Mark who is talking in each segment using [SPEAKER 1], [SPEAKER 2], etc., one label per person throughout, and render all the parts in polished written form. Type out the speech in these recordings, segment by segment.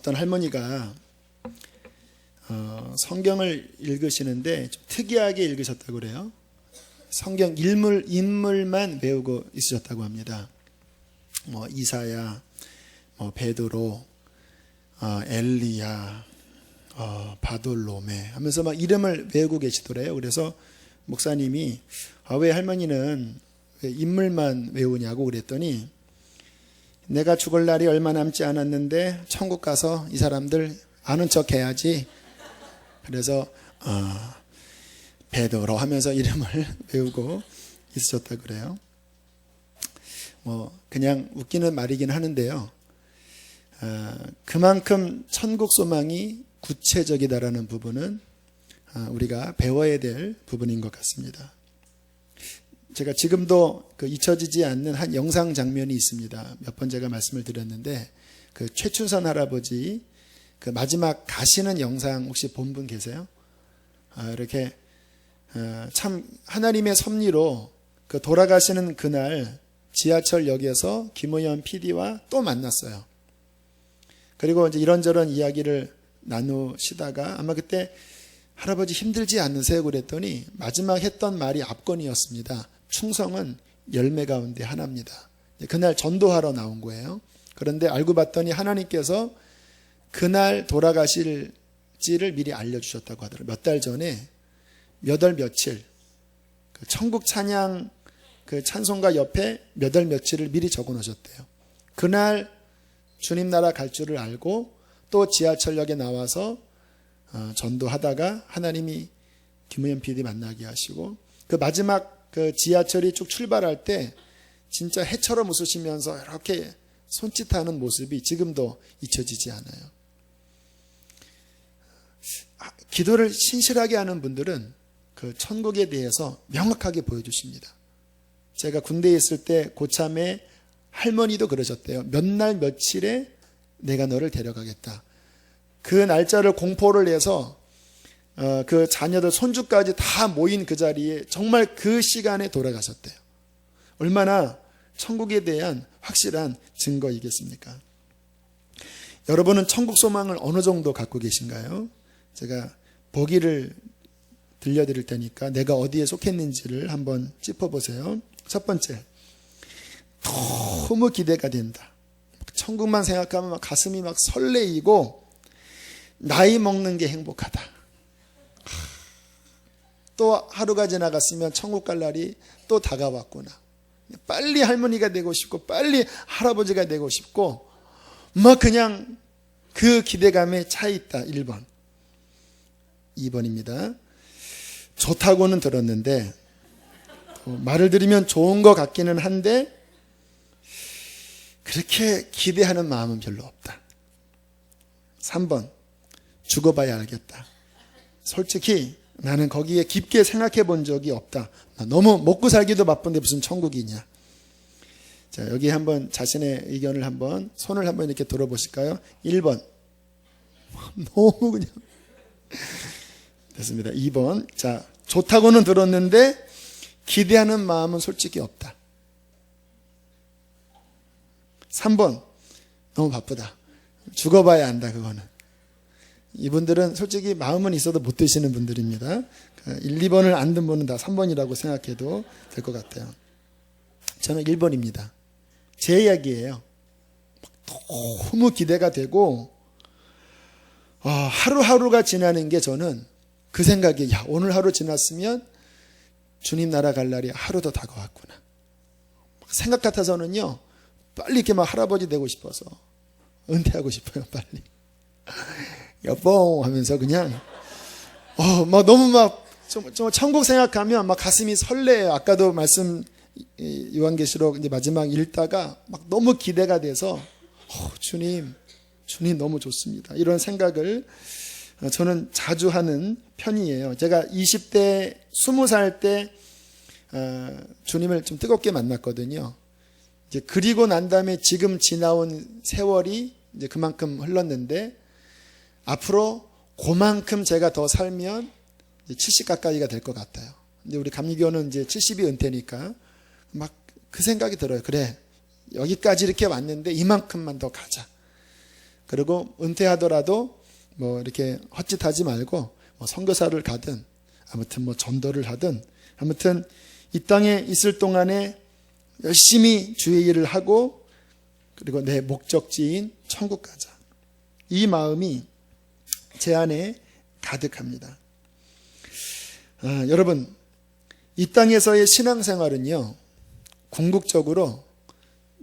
[SPEAKER 1] 어떤 할머니가 성경을 읽으시는데 좀 특이하게 읽으셨다고 그래요. 성경 인물만 외우고 있으셨다고 합니다. 이사야, 베드로, 엘리야, 바돌로메 하면서 막 이름을 외우고 계시더래요. 그래서 목사님이 왜 할머니는 왜 인물만 외우냐고 그랬더니, 내가 죽을 날이 얼마 남지 않았는데 천국 가서 이 사람들 아는 척 해야지. 그래서 베드로 하면서 이름을 외우고 있으셨다 그래요. 그냥 웃기는 말이긴 하는데요. 그만큼 천국 소망이 구체적이다라는 부분은 우리가 배워야 될 부분인 것 같습니다. 제가 지금도 잊혀지지 않는 한 영상 장면이 있습니다. 몇 번 제가 말씀을 드렸는데, 최춘선 할아버지 마지막 가시는 영상 혹시 본 분 계세요? 이렇게 참 하나님의 섭리로 돌아가시는 그날 지하철역에서 김호연 PD와 또 만났어요. 그리고 이제 이런저런 이야기를 나누시다가 아마 그때 할아버지 힘들지 않으세요? 그랬더니 마지막 했던 말이 앞건이었습니다. 충성은 열매 가운데 하나입니다. 그날 전도하러 나온 거예요. 그런데 알고 봤더니 하나님께서 그날 돌아가실지를 미리 알려주셨다고 하더라고요. 몇 달 전에 몇 월 며칠 천국 찬양 찬송가 옆에 몇 월 며칠을 미리 적어 놓으셨대요. 그날 주님 나라 갈 줄을 알고 또 지하철역에 나와서 전도하다가 하나님이 김우현 PD 만나게 하시고, 마지막 지하철이 쭉 출발할 때 진짜 해처럼 웃으시면서 이렇게 손짓하는 모습이 지금도 잊혀지지 않아요. 기도를 신실하게 하는 분들은 천국에 대해서 명확하게 보여주십니다. 제가 군대에 있을 때 고참의 할머니도 그러셨대요. 몇 날 며칠에 내가 너를 데려가겠다. 그 날짜를 공포를 해서 그 자녀들 손주까지 다 모인 그 자리에 정말 그 시간에 돌아가셨대요. 얼마나 천국에 대한 확실한 증거이겠습니까? 여러분은 천국 소망을 어느 정도 갖고 계신가요? 제가 보기를 들려드릴 테니까 내가 어디에 속했는지를 한번 짚어보세요. 첫 번째, 너무 기대가 된다. 천국만 생각하면 막 가슴이 막 설레이고 나이 먹는 게 행복하다. 또 하루가 지나갔으면 천국 갈 날이 또 다가왔구나. 빨리 할머니가 되고 싶고 빨리 할아버지가 되고 싶고 막 그냥 그 기대감에 차 있다. 1번. 2번입니다. 좋다고는 들었는데 말을 들으면 좋은 것 같기는 한데 그렇게 기대하는 마음은 별로 없다. 3번. 죽어봐야 알겠다. 솔직히 나는 거기에 깊게 생각해 본 적이 없다. 너무 먹고 살기도 바쁜데 무슨 천국이냐. 자, 여기 한번 자신의 의견을 한번 손을 한번 이렇게 들어보실까요? 1번. 너무 그냥 됐습니다. 2번. 자, 좋다고는 들었는데 기대하는 마음은 솔직히 없다. 3번. 너무 바쁘다. 죽어봐야 안다. 그거는. 이분들은 솔직히 마음은 있어도 못 드시는 분들입니다. 1, 2번을 안 든 분은 다 3번이라고 생각해도 될 것 같아요. 저는 1번입니다. 제 이야기예요. 너무 기대가 되고 하루하루가 지나는 게 저는 그 생각이 오늘 하루 지났으면 주님 나라 갈 날이 하루 더 다가왔구나. 생각 같아서는요. 빨리 이렇게 막 할아버지 되고 싶어서 은퇴하고 싶어요. 빨리. 여봉 하면서 그냥 막 너무 막 좀 천국 생각하면 막 가슴이 설레요. 아까도 말씀 요한계시록 이제 마지막 읽다가 막 너무 기대가 돼서 주님 너무 좋습니다. 이런 생각을 저는 자주 하는 편이에요. 제가 20대 20살 때 주님을 좀 뜨겁게 만났거든요. 이제 그리고 난 다음에 지금 지나온 세월이 이제 그만큼 흘렀는데 앞으로 그만큼 제가 더 살면 이제 70 가까이가 될 것 같아요. 근데 우리 감리교는 이제 70이 은퇴니까 막 그 생각이 들어요. 그래, 여기까지 이렇게 왔는데 이만큼만 더 가자. 그리고 은퇴하더라도 뭐 이렇게 헛짓하지 말고 뭐 선교사를 가든 아무튼 뭐 전도를 하든 아무튼 이 땅에 있을 동안에 열심히 주의 일을 하고 그리고 내 목적지인 천국 가자. 이 마음이 제 안에 가득합니다. 여러분, 이 땅에서의 신앙생활은요, 궁극적으로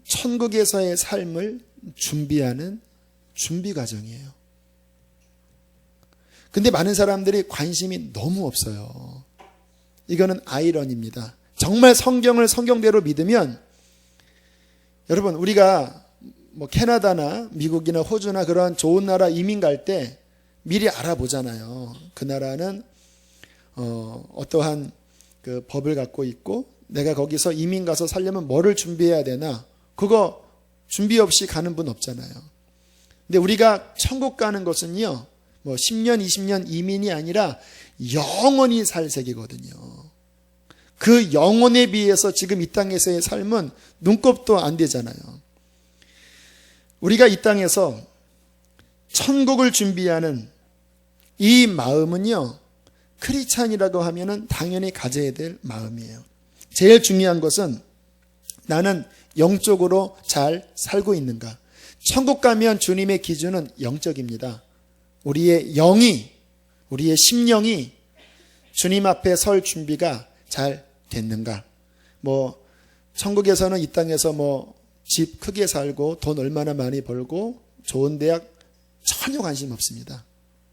[SPEAKER 1] 천국에서의 삶을 준비하는 준비 과정이에요. 근데 많은 사람들이 관심이 너무 없어요. 이거는 아이러니입니다. 정말 성경을 성경대로 믿으면 여러분, 우리가 뭐 캐나다나 미국이나 호주나 그런 좋은 나라 이민 갈 때 미리 알아보잖아요. 그 나라는 어떠한 그 법을 갖고 있고 내가 거기서 이민 가서 살려면 뭐를 준비해야 되나, 그거 준비 없이 가는 분 없잖아요. 근데 우리가 천국 가는 것은요, 뭐 10년 20년 이민이 아니라 영원히 살 세계거든요. 그 영혼에 비해서 지금 이 땅에서의 삶은 눈곱도 안 되잖아요. 우리가 이 땅에서 천국을 준비하는 이 마음은요, 크리스찬이라고 하면은 당연히 가져야 될 마음이에요. 제일 중요한 것은 나는 영적으로 잘 살고 있는가. 천국 가면 주님의 기준은 영적입니다. 우리의 영이, 우리의 심령이 주님 앞에 설 준비가 잘 됐는가. 뭐 천국에서는 이 땅에서 뭐 집 크게 살고 돈 얼마나 많이 벌고 좋은 대학 전혀 관심 없습니다.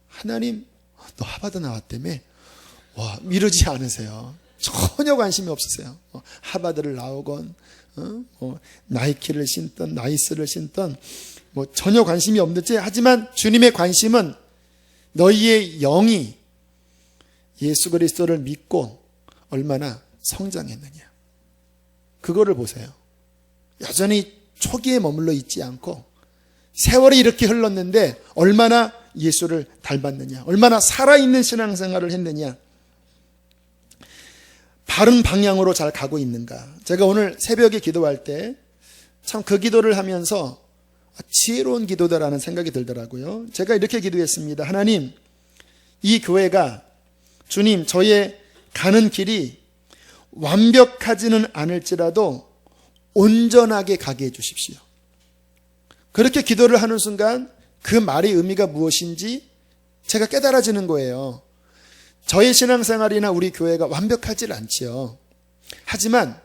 [SPEAKER 1] 하나님, 너 하버드 나왔다며? 와, 미루지 않으세요. 전혀 관심이 없으세요. 하버드를 나오건 나이키를 신던 나이스를 신던 뭐 전혀 관심이 없는지, 하지만 주님의 관심은 너희의 영이 예수 그리스도를 믿고 얼마나 성장했느냐. 그거를 보세요. 여전히 초기에 머물러 있지 않고 세월이 이렇게 흘렀는데 얼마나 예수를 닮았느냐, 얼마나 살아있는 신앙생활을 했느냐, 바른 방향으로 잘 가고 있는가. 제가 오늘 새벽에 기도할 때 참 그 기도를 하면서 지혜로운 기도다라는 생각이 들더라고요. 제가 이렇게 기도했습니다. 하나님, 이 교회가 주님, 저의 가는 길이 완벽하지는 않을지라도 온전하게 가게 해주십시오. 그렇게 기도를 하는 순간 그 말의 의미가 무엇인지 제가 깨달아지는 거예요. 저의 신앙생활이나 우리 교회가 완벽하지 않지요. 하지만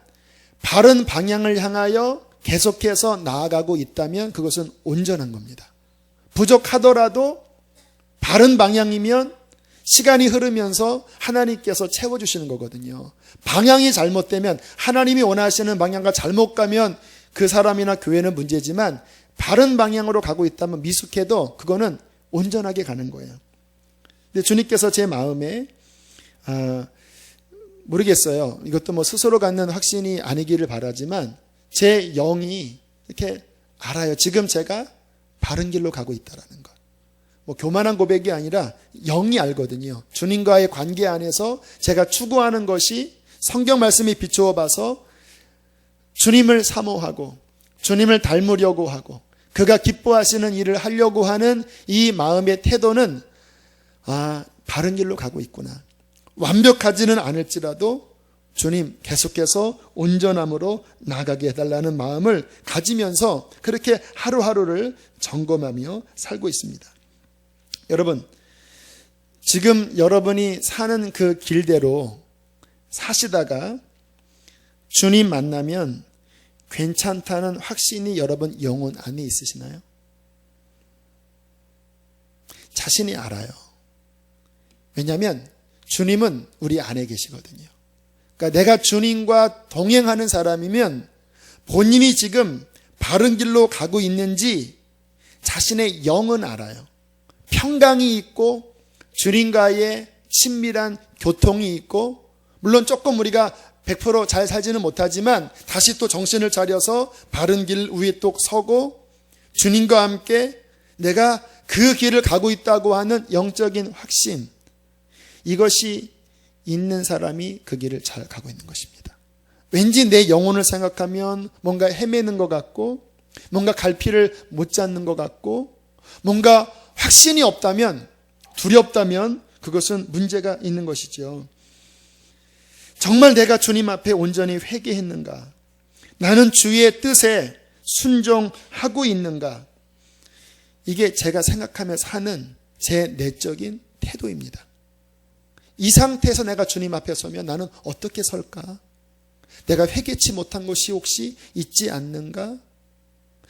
[SPEAKER 1] 바른 방향을 향하여 계속해서 나아가고 있다면 그것은 온전한 겁니다. 부족하더라도 바른 방향이면 시간이 흐르면서 하나님께서 채워주시는 거거든요. 방향이 잘못되면, 하나님이 원하시는 방향과 잘못 가면 그 사람이나 교회는 문제지만 바른 방향으로 가고 있다면 미숙해도 그거는 온전하게 가는 거예요. 근데 주님께서 제 마음에 모르겠어요. 이것도 뭐 스스로 갖는 확신이 아니기를 바라지만 제 영이 이렇게 알아요. 지금 제가 바른 길로 가고 있다라는 것. 뭐 교만한 고백이 아니라 영이 알거든요. 주님과의 관계 안에서 제가 추구하는 것이 성경 말씀이 비추어 봐서 주님을 사모하고 주님을 닮으려고 하고 그가 기뻐하시는 일을 하려고 하는 이 마음의 태도는 바른 길로 가고 있구나. 완벽하지는 않을지라도 주님 계속해서 온전함으로 나가게 해달라는 마음을 가지면서 그렇게 하루하루를 점검하며 살고 있습니다. 여러분, 지금 여러분이 사는 그 길대로 사시다가 주님 만나면 괜찮다는 확신이 여러분 영혼 안에 있으시나요? 자신이 알아요. 왜냐하면 주님은 우리 안에 계시거든요. 그러니까 내가 주님과 동행하는 사람이면 본인이 지금 바른 길로 가고 있는지 자신의 영은 알아요. 평강이 있고 주님과의 친밀한 교통이 있고, 물론 조금 우리가 100% 잘 살지는 못하지만 다시 또 정신을 차려서 바른 길 위에 또 서고 주님과 함께 내가 그 길을 가고 있다고 하는 영적인 확신, 이것이 있는 사람이 그 길을 잘 가고 있는 것입니다. 왠지 내 영혼을 생각하면 뭔가 헤매는 것 같고 뭔가 갈피를 못 잡는 것 같고 뭔가 확신이 없다면, 두렵다면 그것은 문제가 있는 것이죠. 정말 내가 주님 앞에 온전히 회개했는가? 나는 주의 뜻에 순종하고 있는가? 이게 제가 생각하면서 하는 제 내적인 태도입니다. 이 상태에서 내가 주님 앞에 서면 나는 어떻게 설까? 내가 회개치 못한 것이 혹시 있지 않는가?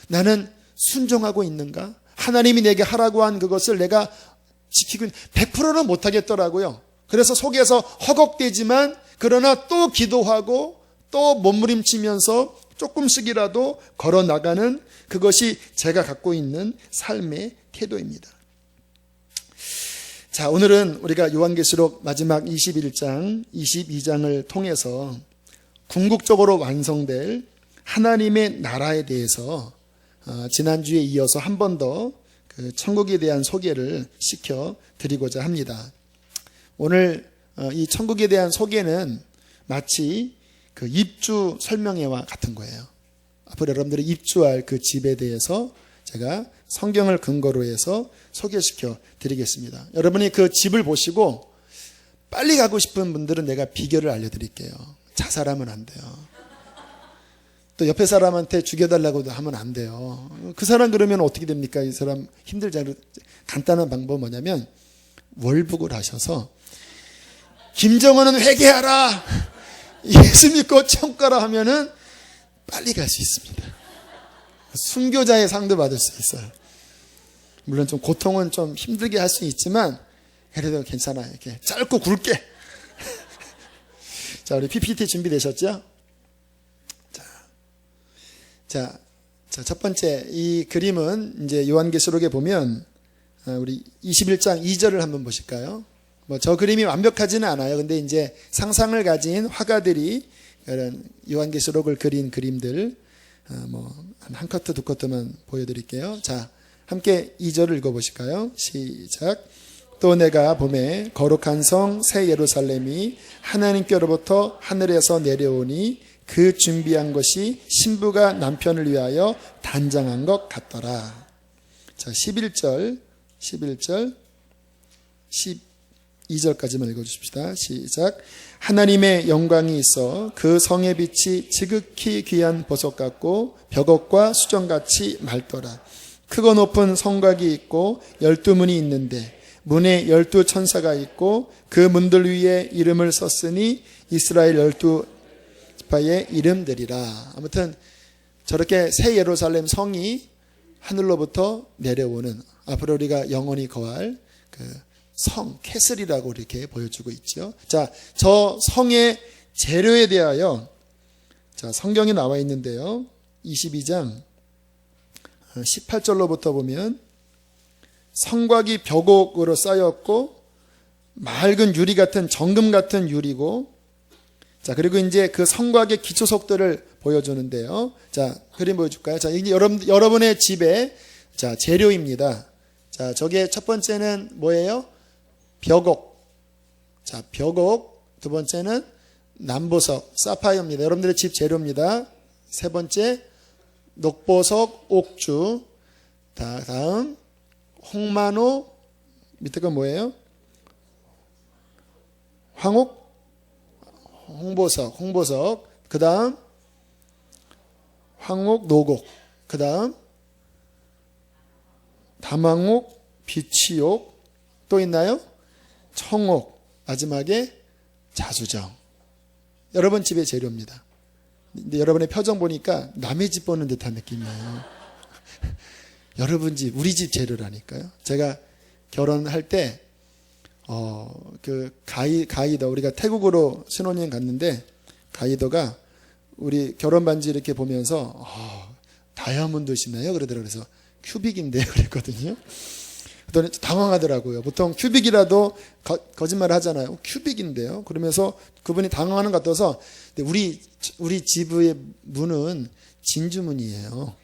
[SPEAKER 1] 나는 순종하고 있는가? 하나님이 내게 하라고 한 그것을 내가 지키고 100%는 못하겠더라고요. 그래서 속에서 허걱대지만 그러나 또 기도하고 또 몸부림치면서 조금씩이라도 걸어나가는 그것이 제가 갖고 있는 삶의 태도입니다. 자, 오늘은 우리가 요한계시록 마지막 21장, 22장을 통해서 궁극적으로 완성될 하나님의 나라에 대해서 지난주에 이어서 한 번 더 그 천국에 대한 소개를 시켜드리고자 합니다. 오늘 이 천국에 대한 소개는 마치 그 입주 설명회와 같은 거예요. 앞으로 여러분들이 입주할 그 집에 대해서 제가 성경을 근거로 해서 소개시켜 드리겠습니다. 여러분이 그 집을 보시고 빨리 가고 싶은 분들은 내가 비결을 알려드릴게요. 자살하면 안 돼요. 또 옆에 사람한테 죽여달라고도 하면 안 돼요. 그 사람 그러면 어떻게 됩니까? 이 사람 힘들잖아요. 간단한 방법은 뭐냐면 월북을 하셔서 김정은은 회개하라, 예수 믿고 천국 가라 하면은 빨리 갈 수 있습니다. 순교자의 상도 받을 수 있어요. 물론 좀 고통은 좀 힘들게 할 수 있지만 그래도 괜찮아요. 이렇게 짧고 굵게. 자, 우리 PPT 준비되셨죠? 자, 첫 번째 이 그림은 이제 요한계시록에 보면 우리 21장 2절을 한번 보실까요? 뭐 저 그림이 완벽하지는 않아요. 근데 이제 상상을 가진 화가들이 이런 요한계시록을 그린 그림들 뭐 한 커트 두 커트만 보여드릴게요. 자, 함께 2절을 읽어보실까요? 시작. 또 내가 봄에 거룩한 성 새 예루살렘이 하나님께로부터 하늘에서 내려오니 그 준비한 것이 신부가 남편을 위하여 단장한 것 같더라. 자, 11절 12절까지만 읽어주십시다. 시작. 하나님의 영광이 있어 그 성의 빛이 지극히 귀한 보석 같고 벽옥과 수정같이 맑더라. 크고 높은 성곽이 있고 12문이 있는데 문에 12천사가 있고 그 문들 위에 이름을 썼으니 이스라엘 12지파의 이름들이라. 아무튼 저렇게 새 예루살렘 성이 하늘로부터 내려오는, 앞으로 우리가 영원히 거할 그 성, 캐슬이라고 이렇게 보여주고 있죠. 자, 저 성의 재료에 대하여 자, 성경에 나와 있는데요. 22장 18절로부터 보면 성곽이 벽옥으로 쌓였고 맑은 유리 같은 정금 같은 유리고, 자, 그리고 이제 그 성곽의 기초석들을 보여주는데요. 자, 그림 보여줄까요? 자, 이게 여러분의 집에 자, 재료입니다. 자, 저게 첫 번째는 뭐예요? 벽옥. 자, 벽옥. 두 번째는 남보석, 사파이어입니다. 여러분들의 집 재료입니다. 세 번째, 녹보석, 옥주. 다음, 홍만호. 밑에 건 뭐예요? 황옥? 홍보석. 그 다음, 황옥, 노곡. 그 다음, 담황옥, 비치옥. 또 있나요? 청옥. 마지막에 자수정. 여러분 집의 재료입니다. 근데 여러분의 표정 보니까 남의 집 보는 듯한 느낌이에요. 여러분 집, 우리 집 재료라니까요. 제가 결혼할 때 그 가이더, 우리가 태국으로 신혼여행 갔는데 가이더가 우리 결혼 반지 이렇게 보면서 다이아몬드시나요? 그러더라고요. 그래서 큐빅인데요. 그랬거든요. 그랬더니 당황하더라고요. 보통 큐빅이라도 거짓말을 하잖아요. 큐빅인데요. 그러면서 그분이 당황하는 것 같아서, 우리 집의 문은 진주문이에요.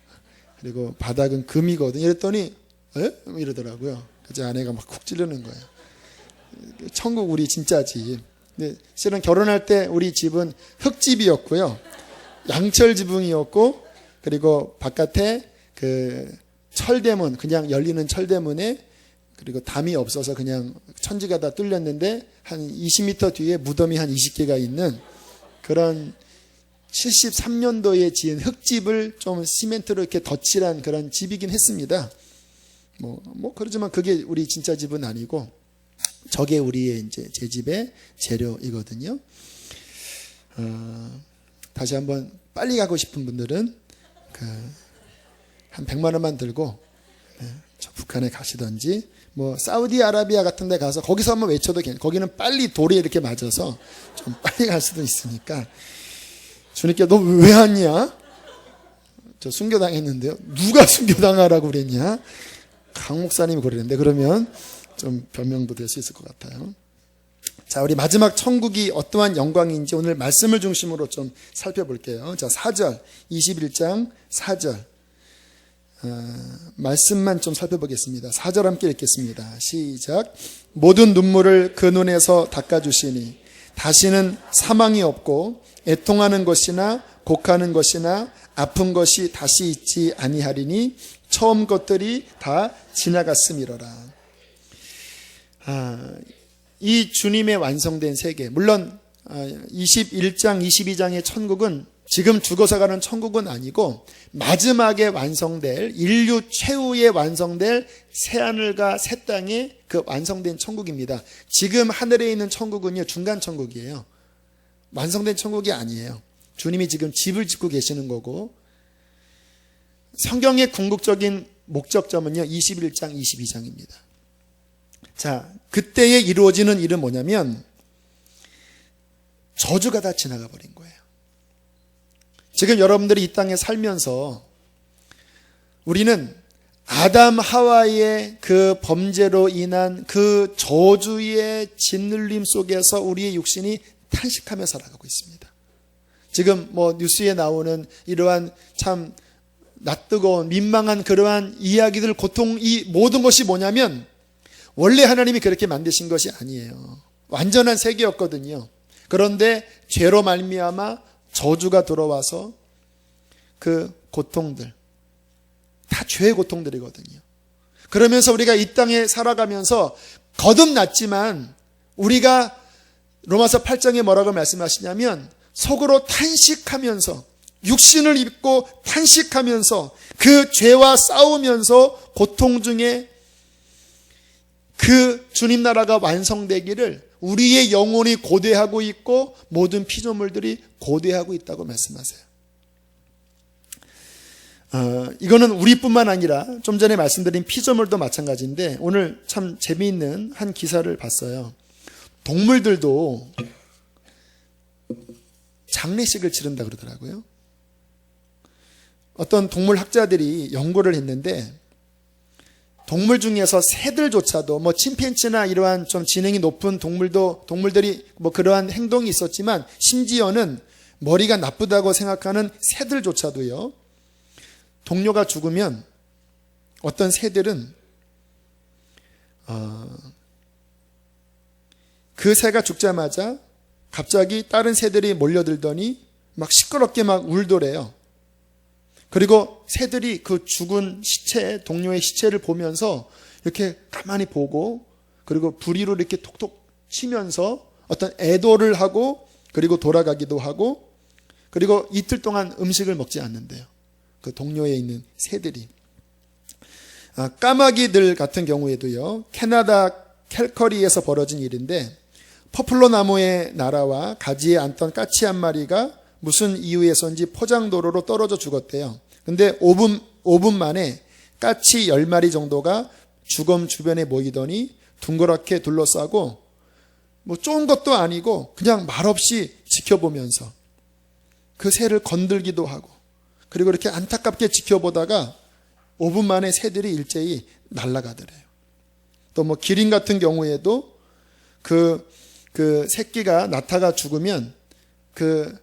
[SPEAKER 1] 그리고 바닥은 금이거든요. 이랬더니 에? 이러더라고요. 제 아내가 막 쿡 찌르는 거예요. 천국 우리 진짜 집. 근데 실은 결혼할 때 우리 집은 흙집이었고요. 양철 지붕이었고, 그리고 바깥에 그 철대문, 그냥 열리는 철대문에 그리고 담이 없어서 그냥 천지가 다 뚫렸는데 한 20m 뒤에 무덤이 한 20개가 있는 그런 73년도에 지은 흙집을 좀 시멘트로 이렇게 덧칠한 그런 집이긴 했습니다. 그러지만 그게 우리 진짜 집은 아니고 저게 우리의 이제 제 집의 재료이거든요. 다시 한번 빨리 가고 싶은 분들은 한 100만 원만 들고 저 북한에 가시던지 사우디아라비아 같은 데 가서 거기서 한번 외쳐도 거기는 빨리 돌에 이렇게 맞아서 좀 빨리 갈 수도 있으니까 주님께 너 왜 왔냐? 저 순교당했는데요. 누가 순교당하라고 그랬냐? 강 목사님이 그러는데 그러면 좀 변명도 될 수 있을 것 같아요. 자, 우리 마지막 천국이 어떠한 영광인지 오늘 말씀을 중심으로 좀 살펴볼게요. 자, 4절, 21장 4절. 말씀만 좀 살펴보겠습니다. 4절 함께 읽겠습니다. 시작. 모든 눈물을 그 눈에서 닦아주시니 다시는 사망이 없고 애통하는 것이나 곡하는 것이나 아픈 것이 다시 있지 아니하리니 처음 것들이 다 지나갔음이로라. 이 주님의 완성된 세계, 물론 21장, 22장의 천국은 지금 죽어서 가는 천국은 아니고 마지막에 완성될 인류 최후에 완성될 새하늘과 새 땅의 그 완성된 천국입니다. 지금 하늘에 있는 천국은요 중간 천국이에요. 완성된 천국이 아니에요. 주님이 지금 집을 짓고 계시는 거고 성경의 궁극적인 목적점은요 21장, 22장입니다. 자, 그때에 이루어지는 일은 뭐냐면 저주가 다 지나가 버린 거예요. 지금 여러분들이 이 땅에 살면서 우리는 아담 하와의 그 범죄로 인한 그 저주의 짓눌림 속에서 우리의 육신이 탄식하며 살아가고 있습니다. 지금 뉴스에 나오는 이러한 참 낯뜨거운 민망한 그러한 이야기들, 고통, 이 모든 것이 뭐냐면 원래 하나님이 그렇게 만드신 것이 아니에요. 완전한 세계였거든요. 그런데 죄로 말미암아 저주가 들어와서 그 고통들 다 죄의 고통들이거든요. 그러면서 우리가 이 땅에 살아가면서 거듭났지만 우리가 로마서 8장에 뭐라고 말씀하시냐면 속으로 탄식하면서 육신을 입고 탄식하면서 그 죄와 싸우면서 고통 중에 그 주님 나라가 완성되기를 우리의 영혼이 고대하고 있고 모든 피조물들이 고대하고 있다고 말씀하세요. 이거는 우리뿐만 아니라 좀 전에 말씀드린 피조물도 마찬가지인데 오늘 참 재미있는 한 기사를 봤어요. 동물들도 장례식을 치른다 그러더라고요. 어떤 동물 학자들이 연구를 했는데 동물 중에서 새들조차도 침팬지나 이러한 좀 지능이 높은 동물들이 그러한 행동이 있었지만 심지어는 머리가 나쁘다고 생각하는 새들조차도요. 동료가 죽으면 어떤 새들은 그 새가 죽자마자 갑자기 다른 새들이 몰려들더니 막 시끄럽게 막 울더래요. 그리고 새들이 그 죽은 시체, 동료의 시체를 보면서 이렇게 가만히 보고 그리고 부리로 이렇게 톡톡 치면서 어떤 애도를 하고 그리고 돌아가기도 하고 그리고 이틀 동안 음식을 먹지 않는데요. 그 동료에 있는 새들이. 까마귀들 같은 경우에도요. 캐나다 캘커리에서 벌어진 일인데 퍼플러 나무의 나라와 가지에 앉던 까치 한 마리가 무슨 이유에서인지 포장도로로 떨어져 죽었대요. 근데 5분 만에 까치 10마리 정도가 주검 주변에 모이더니 둥그렇게 둘러싸고 좋은 것도 아니고 그냥 말없이 지켜보면서 그 새를 건들기도 하고 그리고 이렇게 안타깝게 지켜보다가 5분 만에 새들이 일제히 날아가더래요. 또 기린 같은 경우에도 그 새끼가 나타가 죽으면 그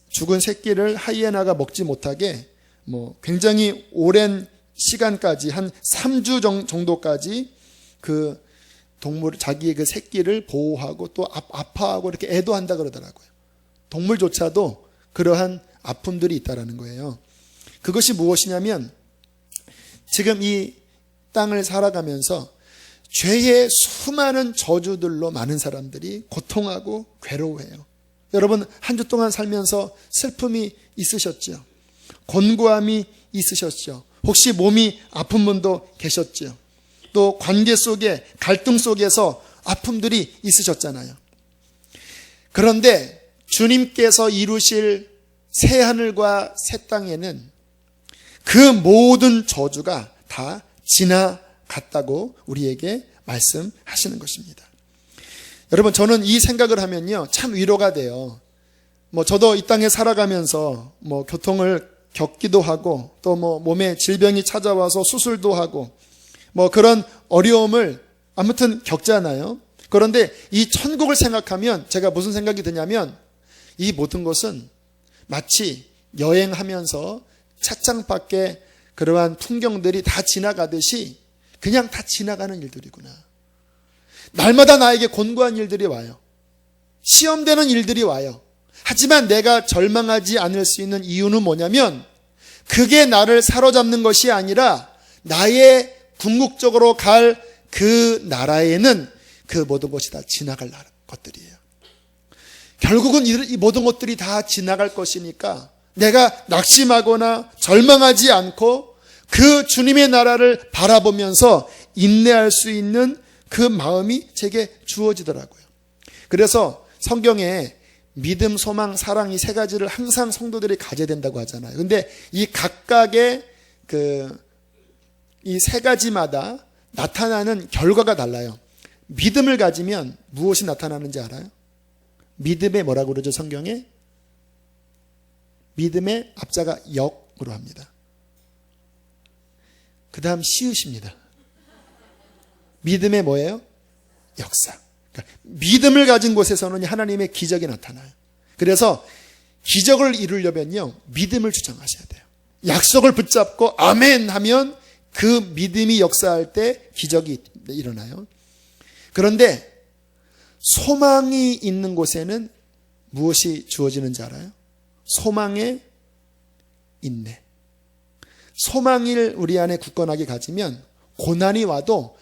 [SPEAKER 1] 죽은 새끼를 하이에나가 먹지 못하게 굉장히 오랜 시간까지 한 3주 정도까지 그 동물 자기의 그 새끼를 보호하고 또 아파하고 이렇게 애도한다 그러더라고요. 동물조차도 그러한 아픔들이 있다라는 거예요. 그것이 무엇이냐면 지금 이 땅을 살아가면서 죄의 수많은 저주들로 많은 사람들이 고통하고 괴로워해요. 여러분, 한 주 동안 살면서 슬픔이 있으셨죠? 곤고함이 있으셨죠? 혹시 몸이 아픈 분도 계셨죠? 또 관계 속에, 갈등 속에서 아픔들이 있으셨잖아요. 그런데 주님께서 이루실 새 하늘과 새 땅에는 그 모든 저주가 다 지나갔다고 우리에게 말씀하시는 것입니다. 여러분, 저는 이 생각을 하면요, 참 위로가 돼요. 저도 이 땅에 살아가면서 교통을 겪기도 하고, 또 몸에 질병이 찾아와서 수술도 하고, 그런 어려움을 아무튼 겪잖아요. 그런데 이 천국을 생각하면 제가 무슨 생각이 드냐면, 이 모든 것은 마치 여행하면서 찻장 밖에 그러한 풍경들이 다 지나가듯이 그냥 다 지나가는 일들이구나. 날마다 나에게 곤고한 일들이 와요. 시험되는 일들이 와요. 하지만 내가 절망하지 않을 수 있는 이유는 뭐냐면, 그게 나를 사로잡는 것이 아니라 나의 궁극적으로 갈 그 나라에는 그 모든 것이 다 지나갈 것들이에요. 결국은 이 모든 것들이 다 지나갈 것이니까 내가 낙심하거나 절망하지 않고 그 주님의 나라를 바라보면서 인내할 수 있는 그 마음이 제게 주어지더라고요. 그래서 성경에 믿음, 소망, 사랑 이 세 가지를 항상 성도들이 가져야 된다고 하잖아요. 근데 이 각각의 이 세 가지마다 나타나는 결과가 달라요. 믿음을 가지면 무엇이 나타나는지 알아요? 믿음에 뭐라고 그러죠, 성경에? 믿음의 앞자가 역으로 합니다. 그 다음 시읒입니다. 믿음의 뭐예요? 역사. 그러니까 믿음을 가진 곳에서는 하나님의 기적이 나타나요. 그래서 기적을 이루려면요, 믿음을 주장하셔야 돼요. 약속을 붙잡고 아멘 하면 그 믿음이 역사할 때 기적이 일어나요. 그런데 소망이 있는 곳에는 무엇이 주어지는지 알아요? 소망의 인내. 소망을 우리 안에 굳건하게 가지면 고난이 와도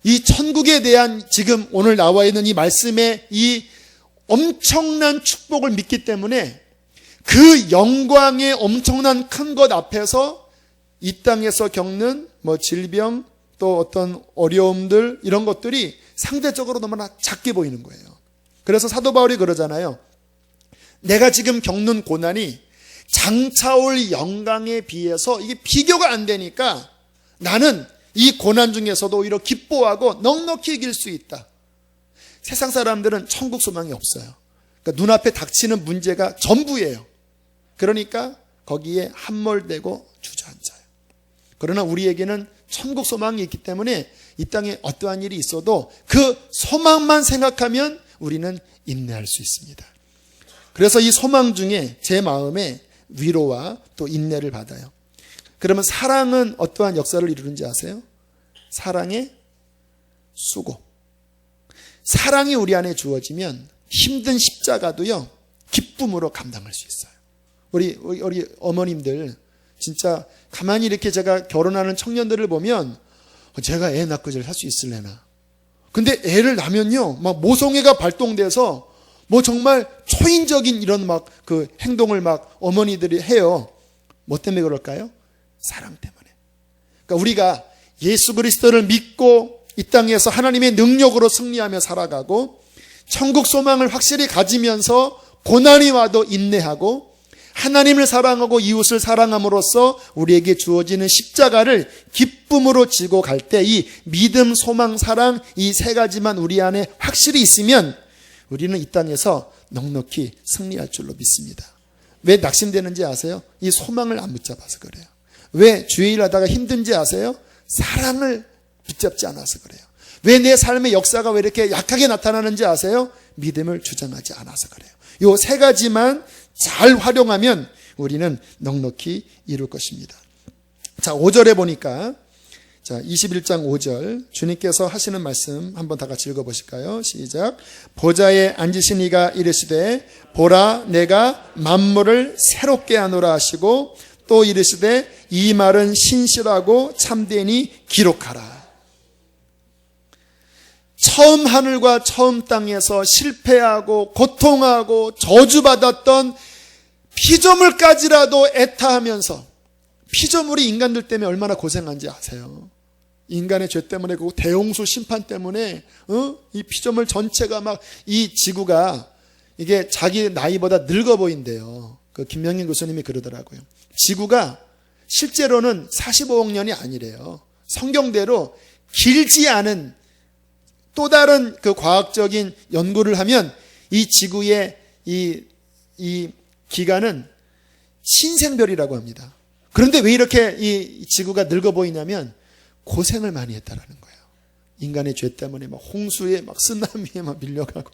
[SPEAKER 1] 이 천국에 대한 지금 오늘 나와 있는 이 말씀의 이 엄청난 축복을 믿기 때문에 그 영광의 엄청난 큰 것 앞에서 이 땅에서 겪는 질병 또 어떤 어려움들 이런 것들이 상대적으로 너무나 작게 보이는 거예요. 그래서 사도 바울이 그러잖아요. 내가 지금 겪는 고난이 장차올 영광에 비해서 이게 비교가 안 되니까 나는 이 고난 중에서도 오히려 기뻐하고 넉넉히 이길 수 있다. 세상 사람들은 천국 소망이 없어요. 그러니까 눈앞에 닥치는 문제가 전부예요. 그러니까 거기에 함몰되고 주저앉아요. 그러나 우리에게는 천국 소망이 있기 때문에 이 땅에 어떠한 일이 있어도 그 소망만 생각하면 우리는 인내할 수 있습니다. 그래서 이 소망 중에 제 마음에 위로와 또 인내를 받아요. 그러면 사랑은 어떠한 역사를 이루는지 아세요? 사랑의 수고. 사랑이 우리 안에 주어지면 힘든 십자가도요, 기쁨으로 감당할 수 있어요. 우리 어머님들 진짜 가만히 이렇게 제가 결혼하는 청년들을 보면 제가 애 낳고 살 수 있을래나. 근데 애를 낳으면요, 막 모성애가 발동돼서 정말 초인적인 이런 그 행동을 어머니들이 해요. 뭐 때문에 그럴까요? 사랑 때문에. 그러니까 우리가 예수 그리스도를 믿고 이 땅에서 하나님의 능력으로 승리하며 살아가고 천국 소망을 확실히 가지면서 고난이 와도 인내하고 하나님을 사랑하고 이웃을 사랑함으로써 우리에게 주어지는 십자가를 기쁨으로 지고 갈 때 이 믿음, 소망, 사랑 이 세 가지만 우리 안에 확실히 있으면 우리는 이 땅에서 넉넉히 승리할 줄로 믿습니다. 왜 낙심되는지 아세요? 이 소망을 안 붙잡아서 그래요. 왜 주의 일 하다가 힘든지 아세요? 사랑을 붙잡지 않아서 그래요. 왜 내 삶의 역사가 왜 이렇게 약하게 나타나는지 아세요? 믿음을 주장하지 않아서 그래요. 이 세 가지만 잘 활용하면 우리는 넉넉히 이룰 것입니다. 자, 5절에 보니까 21장 5절 주님께서 하시는 말씀 한번 다 같이 읽어보실까요? 시작. 보좌에 앉으신 이가 이르시되 보라 내가 만물을 새롭게 하노라 하시고 또 이르시되 이 말은 신실하고 참되니 기록하라. 처음 하늘과 처음 땅에서 실패하고 고통하고 저주받았던 피조물까지라도 애타하면서, 피조물이 인간들 때문에 얼마나 고생한지 아세요? 인간의 죄 때문에, 그 대홍수 심판 때문에 이 피조물 전체가 막, 이 지구가 이게 자기 나이보다 늙어 보인대요. 그 김명인 교수님이 그러더라고요. 지구가 실제로는 45억 년이 아니래요. 성경대로 길지 않은 또 다른 그 과학적인 연구를 하면 이 지구의 이 기간은 신생별이라고 합니다. 그런데 왜 이렇게 이 지구가 늙어 보이냐면 고생을 많이 했다라는 거예요. 인간의 죄 때문에 막 홍수에 막 쓰나미에 막 밀려가고.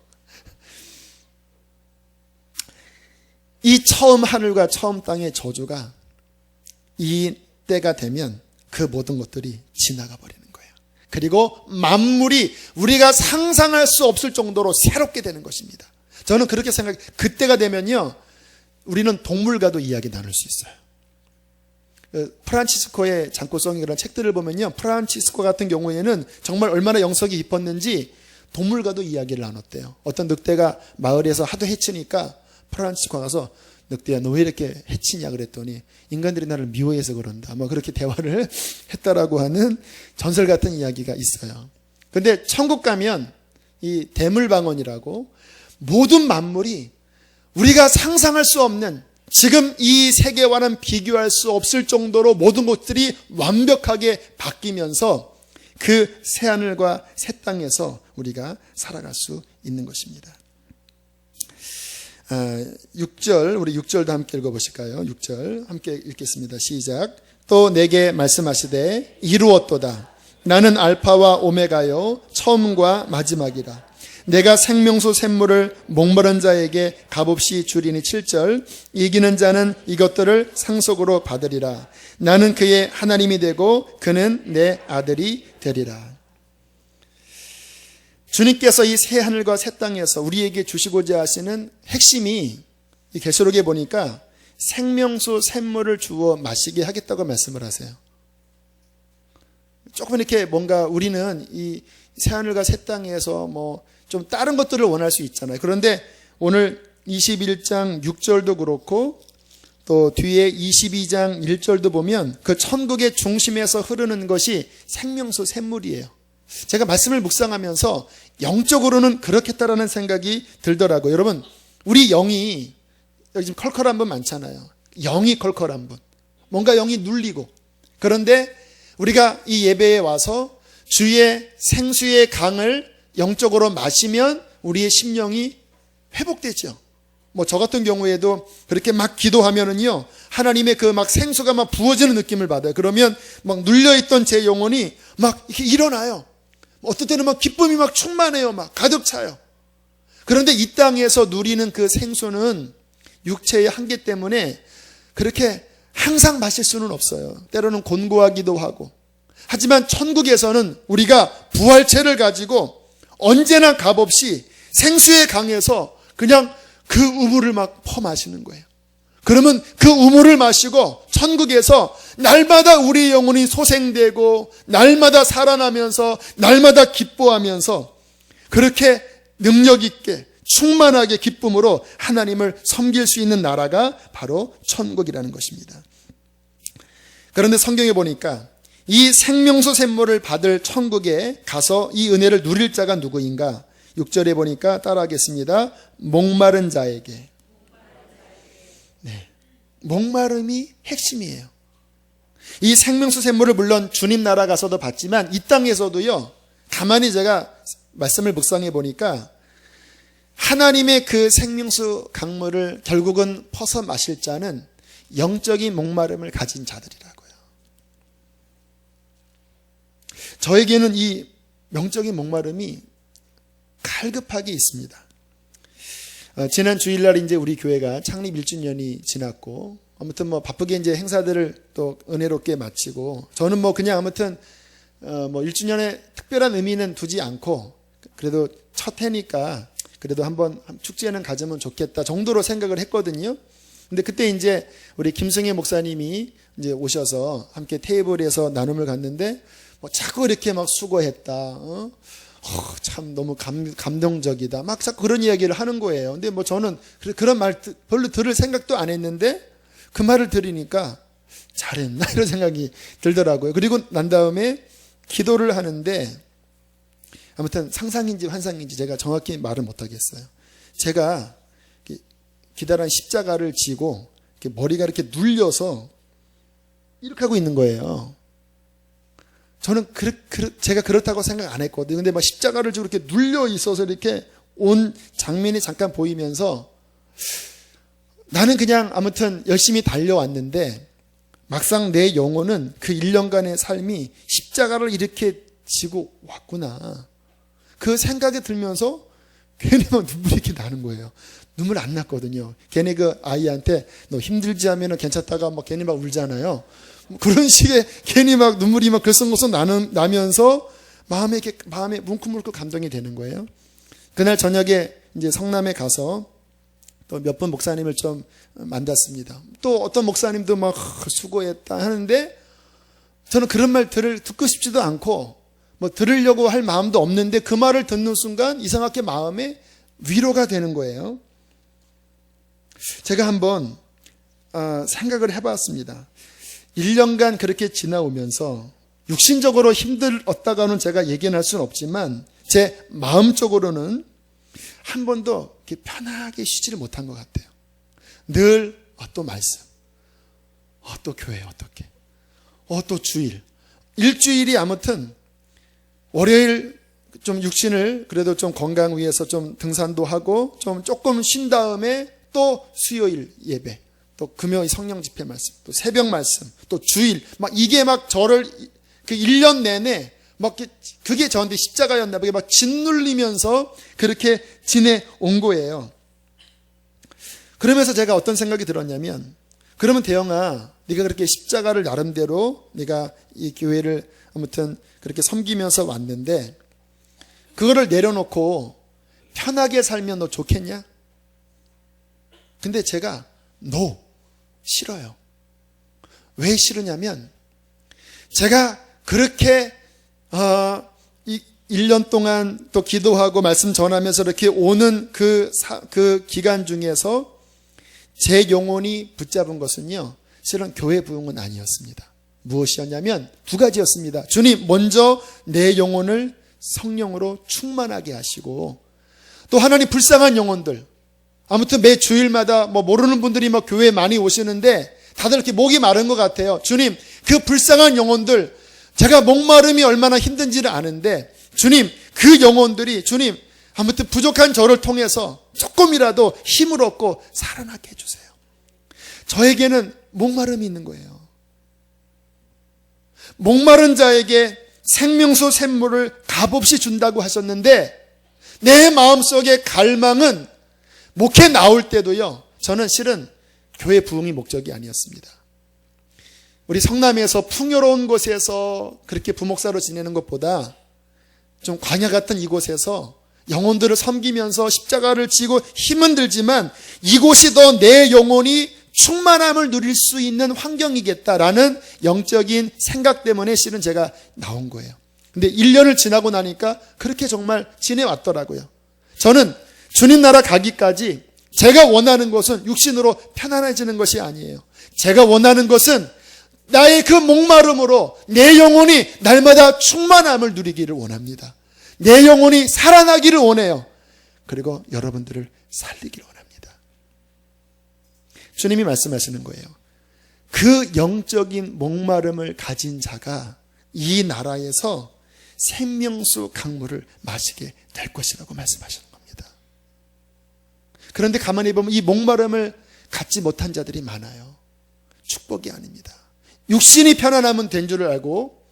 [SPEAKER 1] 이 처음 하늘과 처음 땅의 저주가 이 때가 되면 그 모든 것들이 지나가 버리는 거예요. 그리고 만물이 우리가 상상할 수 없을 정도로 새롭게 되는 것입니다. 저는 그렇게 생각해요. 그때가 되면요, 우리는 동물과도 이야기 나눌 수 있어요. 프란치스코의 장고성이 그런 책들을 보면요, 프란치스코 같은 경우에는 정말 얼마나 영성이 깊었는지 동물과도 이야기를 나눴대요. 어떤 늑대가 마을에서 하도 해치니까 프란치스코가 가서 늑대야 너 왜 이렇게 해치냐 그랬더니 인간들이 나를 미워해서 그런다, 뭐 그렇게 대화를 했다라고 하는 전설 같은 이야기가 있어요. 근데 천국 가면 이 대물방언이라고 모든 만물이 우리가 상상할 수 없는, 지금 이 세계와는 비교할 수 없을 정도로 모든 것들이 완벽하게 바뀌면서 그 새하늘과 새 땅에서 우리가 살아갈 수 있는 것입니다. 6절, 우리 6절도 함께 읽어보실까요? 6절 함께 읽겠습니다. 시작. 또 내게 말씀하시되 이루었도다. 나는 알파와 오메가요 처음과 마지막이라. 내가 생명수 샘물을 목마른 자에게 값없이 주리니. 7절. 이기는 자는 이것들을 상속으로 받으리라. 나는 그의 하나님이 되고 그는 내 아들이 되리라. 주님께서 이 새 하늘과 새 땅에서 우리에게 주시고자 하시는 핵심이 이 계시록에 보니까 생명수 샘물을 주어 마시게 하겠다고 말씀을 하세요. 조금 이렇게 뭔가 우리는 이 새 하늘과 새 땅에서 뭐 좀 다른 것들을 원할 수 있잖아요. 그런데 오늘 21장 6절도 그렇고 또 뒤에 22장 1절도 보면 그 천국의 중심에서 흐르는 것이 생명수 샘물이에요. 제가 말씀을 묵상하면서 영적으로는 그렇겠다라는 생각이 들더라고요. 여러분, 우리 영이 여기 지금 컬컬한 분 많잖아요. 영이 컬컬한 분, 뭔가 영이 눌리고. 그런데 우리가 이 예배에 와서 주의 생수의 강을 영적으로 마시면 우리의 심령이 회복되죠. 뭐 저 같은 경우에도 그렇게 막 기도하면은요, 하나님의 그 막 생수가 막 부어지는 느낌을 받아요. 그러면 막 눌려있던 제 영혼이 막 이렇게 일어나요. 어떤 때는 막 기쁨이 막 충만해요. 막 가득 차요. 그런데 이 땅에서 누리는 그 생수는 육체의 한계 때문에 그렇게 항상 마실 수는 없어요. 때로는 곤고하기도 하고. 하지만 천국에서는 우리가 부활체를 가지고 언제나 값없이 생수의 강에서 그냥 그 우물을 막 퍼마시는 거예요. 그러면 그 우물을 마시고 천국에서 날마다 우리 영혼이 소생되고 날마다 살아나면서 날마다 기뻐하면서 그렇게 능력 있게 충만하게 기쁨으로 하나님을 섬길 수 있는 나라가 바로 천국이라는 것입니다. 그런데 성경에 보니까 이 생명수 샘물을 받을 천국에 가서 이 은혜를 누릴 자가 누구인가? 6절에 보니까 따라하겠습니다. 목마른 자에게. 네, 목마름이 핵심이에요. 이 생명수 샘물을 물론 주님 나라 가서도 받지만 이 땅에서도요, 가만히 제가 말씀을 묵상해 보니까 하나님의 그 생명수 강물을 결국은 퍼서 마실 자는 영적인 목마름을 가진 자들이라고요. 저에게는 이 영적인 목마름이 갈급하게 있습니다. 지난 주일날 이제 우리 교회가 창립 1주년이 지났고, 아무튼 뭐 바쁘게 이제 행사들을 또 은혜롭게 마치고, 저는 뭐 그냥 아무튼 뭐 1주년에 특별한 의미는 두지 않고, 그래도 첫 해니까 그래도 한번 축제는 가지면 좋겠다 정도로 생각을 했거든요. 근데 그때 이제 우리 김승혜 목사님이 이제 오셔서 함께 테이블에서 나눔을 갔는데 뭐 자꾸 이렇게 막 수고했다. 참 너무 감동적이다. 막 자꾸 그런 이야기를 하는 거예요. 근데 뭐 저는 그런 말 별로 들을 생각도 안 했는데 그 말을 들으니까 잘했나 이런 생각이 들더라고요. 그리고 난 다음에 기도를 하는데 아무튼 상상인지 환상인지 제가 정확히 말을 못하겠어요. 제가 기다란 십자가를 지고 머리가 이렇게 눌려서 이렇게 하고 있는 거예요. 저는 제가 그렇다고 생각 안 했거든요. 근데 막 십자가를 지고 이렇게 눌려 있어서 이렇게 온 장면이 잠깐 보이면서 나는 그냥 아무튼 열심히 달려왔는데 막상 내 영혼은 그 1년간의 삶이 십자가를 이렇게 지고 왔구나. 그 생각이 들면서 괜히 막 눈물이 이렇게 나는 거예요. 눈물 안 났거든요. 괜히 그 아이한테 너 힘들지 하면 괜찮다가 막 괜히 막 울잖아요. 그런 식의 괜히 막 눈물이 막 글썽글썽 나면서 마음에 뭉클뭉클 감동이 되는 거예요. 그날 저녁에 이제 성남에 가서 또 몇 분 목사님을 좀 만났습니다. 또 어떤 목사님도 막 수고했다 하는데 저는 그런 말 듣고 싶지도 않고 뭐 들으려고 할 마음도 없는데 그 말을 듣는 순간 이상하게 마음에 위로가 되는 거예요. 제가 한번 생각을 해봤습니다. 1년간 그렇게 지나오면서 육신적으로 힘들었다가는 제가 얘기할 수는 없지만 제 마음적으로는 한 번도 이렇게 편하게 쉬지를 못한 것 같아요. 늘 또 말씀, 또 교회 어떻게, 또 주일, 일주일이 아무튼 월요일 좀 육신을 그래도 좀 건강 위해서 좀 등산도 하고 좀 조금 쉰 다음에 또 수요일 예배, 또 금요일 성령 집회 말씀, 또 새벽 말씀, 또 주일 막 이게 막 저를 그 1년 내내 막 그게 저한테 십자가였나 보게 막 짓눌리면서 그렇게 지내온 거예요. 그러면서 제가 어떤 생각이 들었냐면 그러면 대영아 네가 그렇게 십자가를 나름대로 네가 이 교회를 아무튼 그렇게 섬기면서 왔는데 그거를 내려놓고 편하게 살면 너 좋겠냐? 근데 제가 싫어요. 왜 싫으냐면 제가 그렇게 1년 동안 또 기도하고 말씀 전하면서 이렇게 오는 그 기간 중에서 제 영혼이 붙잡은 것은요 실은 교회 부흥은 아니었습니다. 무엇이었냐면 두 가지였습니다. 주님 먼저 내 영혼을 성령으로 충만하게 하시고 또 하나님 불쌍한 영혼들 아무튼 매 주일마다 뭐 모르는 분들이 막 교회에 많이 오시는데 다들 이렇게 목이 마른 것 같아요. 주님 그 불쌍한 영혼들 제가 목마름이 얼마나 힘든지를 아는데 주님 그 영혼들이 주님 아무튼 부족한 저를 통해서 조금이라도 힘을 얻고 살아나게 해주세요. 저에게는 목마름이 있는 거예요. 목마른 자에게 생명수 샘물을 값없이 준다고 하셨는데 내 마음속의 갈망은 목회 나올 때도요 저는 실은 교회 부흥이 목적이 아니었습니다. 우리 성남에서 풍요로운 곳에서 그렇게 부목사로 지내는 것보다 좀 광야 같은 이곳에서 영혼들을 섬기면서 십자가를 지고 힘은 들지만 이곳이 더 내 영혼이 충만함을 누릴 수 있는 환경이겠다라는 영적인 생각 때문에 실은 제가 나온 거예요. 근데 1년을 지나고 나니까 그렇게 정말 지내왔더라고요. 저는 주님 나라 가기까지 제가 원하는 것은 육신으로 편안해지는 것이 아니에요. 제가 원하는 것은 나의 그 목마름으로 내 영혼이 날마다 충만함을 누리기를 원합니다. 내 영혼이 살아나기를 원해요. 그리고 여러분들을 살리기를 원합니다. 주님이 말씀하시는 거예요. 그 영적인 목마름을 가진 자가 이 나라에서 생명수 강물을 마시게 될 것이라고 말씀하시는 겁니다. 그런데 가만히 보면 이 목마름을 갖지 못한 자들이 많아요. 축복이 아닙니다. 육신이 편안하면 된 줄 알고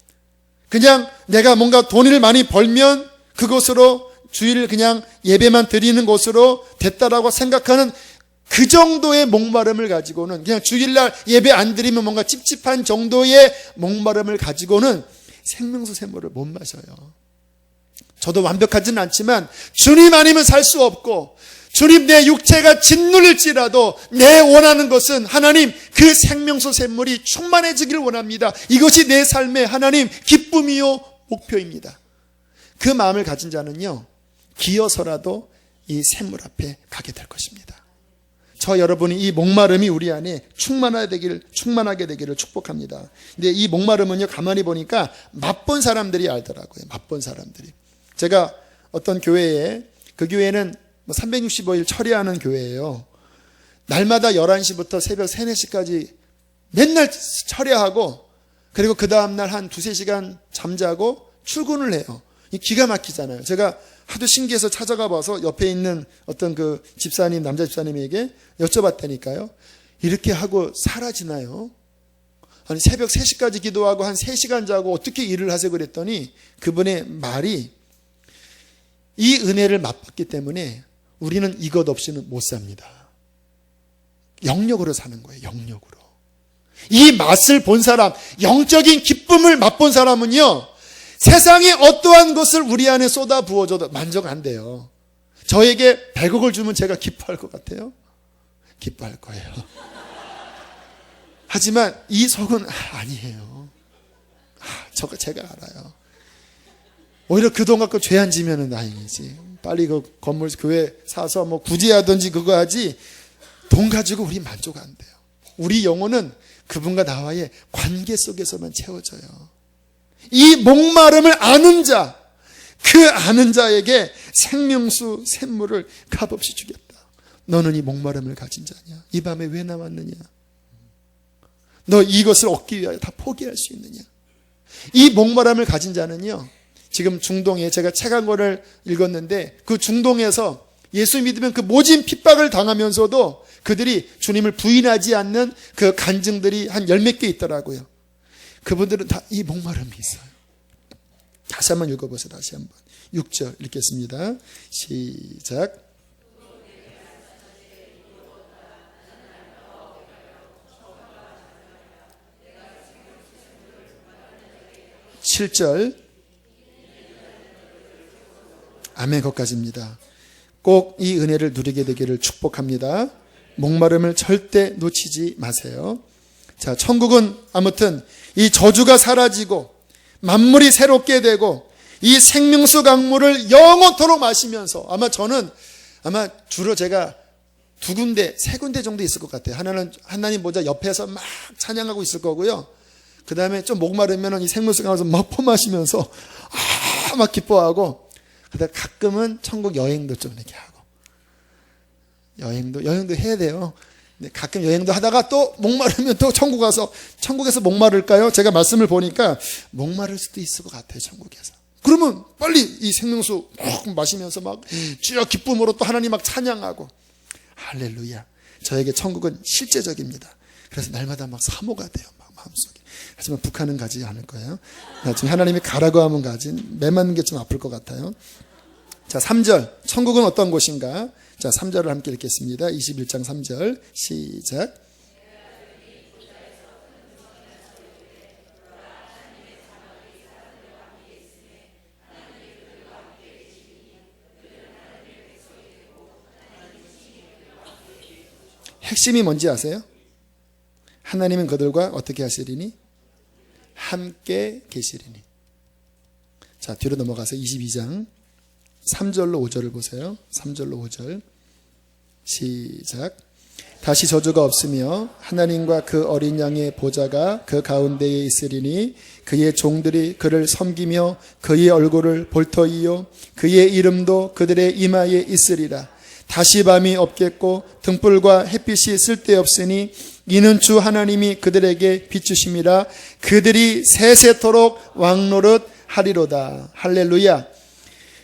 [SPEAKER 1] 그냥 내가 뭔가 돈을 많이 벌면 그것으로 주일을 그냥 예배만 드리는 것으로 됐다라고 생각하는 그 정도의 목마름을 가지고는 그냥 주일날 예배 안 드리면 뭔가 찝찝한 정도의 목마름을 가지고는 생명수 샘물을 못 마셔요. 저도 완벽하지는 않지만 주님 아니면 살 수 없고 주님, 내 육체가 짓눌릴지라도 내 원하는 것은 하나님 그 생명수 샘물이 충만해지기를 원합니다. 이것이 내 삶의 하나님 기쁨이요 목표입니다. 그 마음을 가진 자는요, 기어서라도 이 샘물 앞에 가게 될 것입니다. 저 여러분이 이 목마름이 우리 안에 충만하게 되기를 축복합니다. 근데 이 목마름은요, 가만히 보니까 맛본 사람들이 알더라고요. 맛본 사람들이. 제가 어떤 교회에, 그 교회는 365일 철야하는 교회예요. 날마다 11시부터 새벽 3, 4시까지 맨날 철야하고, 그리고 그 다음날 한 2, 3시간 잠자고 출근을 해요. 기가 막히잖아요. 제가 하도 신기해서 찾아가 봐서 옆에 있는 어떤 그 집사님, 남자 집사님에게 여쭤봤다니까요. 이렇게 하고 사라지나요? 아니, 새벽 3시까지 기도하고 한 3시간 자고 어떻게 일을 하세요? 그랬더니 그분의 말이, 이 은혜를 맛봤기 때문에 우리는 이것 없이는 못 삽니다. 영역으로 사는 거예요. 영역으로. 이 맛을 본 사람, 영적인 기쁨을 맛본 사람은요, 세상에 어떠한 것을 우리 안에 쏟아 부어줘도 만족 안 돼요. 저에게 100억을 주면 제가 기뻐할 것 같아요? 기뻐할 거예요. 하지만 이 속은 아니에요. 제가 알아요. 오히려 그 돈 갖고 죄 안 지면은 다행이지. 빨리 그 건물 교회 사서 뭐 구제하든지 그거 하지, 돈 가지고 우리 만족 안 돼요. 우리 영혼은 그분과 나와의 관계 속에서만 채워져요. 이 목마름을 아는 자, 그 아는 자에게 생명수 샘물을 값없이 주겠다. 너는 이 목마름을 가진 자냐? 이 밤에 왜 남았느냐? 너 이것을 얻기 위하여 다 포기할 수 있느냐? 이 목마름을 가진 자는요, 지금 중동에 제가 책 한 권을 읽었는데, 그 중동에서 예수 믿으면 그 모진 핍박을 당하면서도 그들이 주님을 부인하지 않는 그 간증들이 한 10몇 개 있더라고요. 그분들은 다 이 목마름이 있어요. 다시 한번 읽어보세요. 다시 한번 6절 읽겠습니다. 시작. (7절) 아멘. 거기까지입니다. 꼭 이 은혜를 누리게 되기를 축복합니다. 목마름을 절대 놓치지 마세요. 자, 천국은 아무튼 이 저주가 사라지고 만물이 새롭게 되고 이 생명수 강물을 영원토록 마시면서, 저는 주로 제가 2군데, 3군데 정도 있을 것 같아요. 하나는 하나님 보좌 옆에서 막 찬양하고 있을 거고요. 그 다음에 좀 목마르면 이 생명수 강물에서 막 퍼마시면서 막 기뻐하고, 그다음 가끔은 천국 여행도 좀 이렇게 하고, 여행도 해야 돼요. 가끔 여행도 하다가 또 목마르면 또 천국 가서, 천국에서 목마를까요? 제가 말씀을 보니까 목마를 수도 있을 것 같아요. 천국에서. 그러면 빨리 이 생명수 막 마시면서 막 주여 기쁨으로 또 하나님 막 찬양하고, 할렐루야. 저에게 천국은 실제적입니다. 그래서 날마다 막 사모가 돼요. 막 마음속에. 하지만 북한은 가지 않을 거예요. 나중에 하나님이 가라고 하면 가지. 매 맞는 게 좀 아플 것 같아요. 자, 3절. 천국은 어떤 곳인가? 자, 3절을 함께 읽겠습니다. 21장 3절 시작. 핵심이 뭔지 아세요? 하나님은 그들과 어떻게 하시리니? 함께 계시리니. 자, 뒤로 넘어가서 22장 3절로 5절을 보세요. 3절로 5절 시작. 다시 저주가 없으며 하나님과 그 어린 양의 보좌가 그 가운데에 있으리니 그의 종들이 그를 섬기며 그의 얼굴을 볼 터이요 그의 이름도 그들의 이마에 있으리라. 다시 밤이 없겠고 등불과 햇빛이 쓸데없으니 이는 주 하나님이 그들에게 비추심이라. 그들이 세세토록 왕노릇 하리로다. 할렐루야.